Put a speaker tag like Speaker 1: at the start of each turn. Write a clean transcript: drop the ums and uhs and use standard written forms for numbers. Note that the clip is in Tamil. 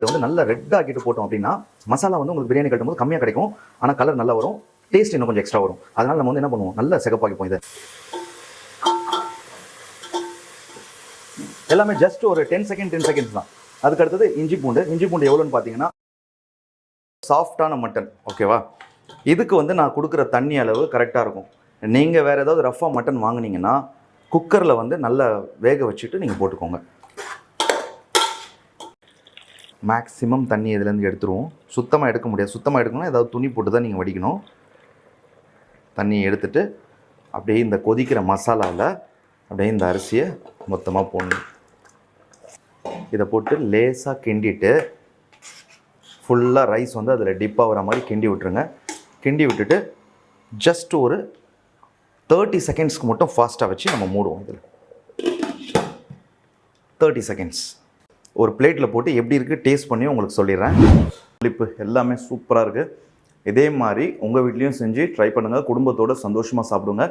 Speaker 1: இது வந்து நல்லா ரெட் ஆக்கிட்டு போட்டோம் அப்படின்னா மசாலா வந்து உங்களுக்கு பிரியாணி கட்டும்போது கம்மியாக கிடைக்கும், ஆனால் கலர் நல்லா வரும், டேஸ்ட் இன்னும் கொஞ்சம் எக்ஸ்ட்ரா வரும். அதனால நம்ம வந்து என்ன பண்ணுவோம், நல்லா சிகப்பாக்கிப்போம். இதை எல்லாமே ஜஸ்ட் ஒரு 10 செகண்ட்ஸ் தான். அதுக்கு அடுத்தது இஞ்சி பூண்டு எவ்வளோன்னு பார்த்தீங்கன்னா சாஃப்டான மட்டன், ஓகேவா? இதுக்கு வந்து நான் கொடுக்குற தண்ணி அளவு கரெக்டாக இருக்கும். நீங்கள் வேறு ஏதாவது ரஃபாக மட்டன் வாங்கினீங்கன்னா குக்கரில் வந்து நல்லா வேக வச்சுட்டு நீங்கள் போட்டுக்கோங்க. மேக்ஸிமம் தண்ணி இதுலேருந்து எடுத்துருவோம். சுத்தமாக எடுக்க முடியாது. சுத்தமாக எடுக்கணும்னா ஏதாவது துணி போட்டு தான் நீங்கள் வடிக்கணும். தண்ணியை எடுத்துட்டு அப்படியே இந்த கொதிக்கிற மசாலாவில் அப்படியே இந்த அரிசியை மொத்தமாக போடணும். இதை போட்டு லேசாக கிண்டிட்டு ஃபுல்லாக ரைஸ் வந்து அதில் டிப் ஆகிற மாதிரி கிண்டி விட்டுருங்க. கிண்டி விட்டுட்டு ஜஸ்ட் ஒரு 30 செகண்ட்ஸ்க்கு மட்டும் ஃபாஸ்ட்டாக வச்சு நம்ம மூடுவோம். இதில் 30 செகண்ட்ஸ் ஒரு பிளேட்டில் போட்டு எப்படி இருக்குது டேஸ்ட் பண்ணி உங்களுக்கு சொல்லிடுறேன். புளிப்பு எல்லாமே சூப்பராக இருக்குது. இதே மாதிரி உங்கள் வீட்லேயும் செஞ்சு ட்ரை பண்ணுங்கள். குடும்பத்தோடு சந்தோஷமாக சாப்பிடுங்க.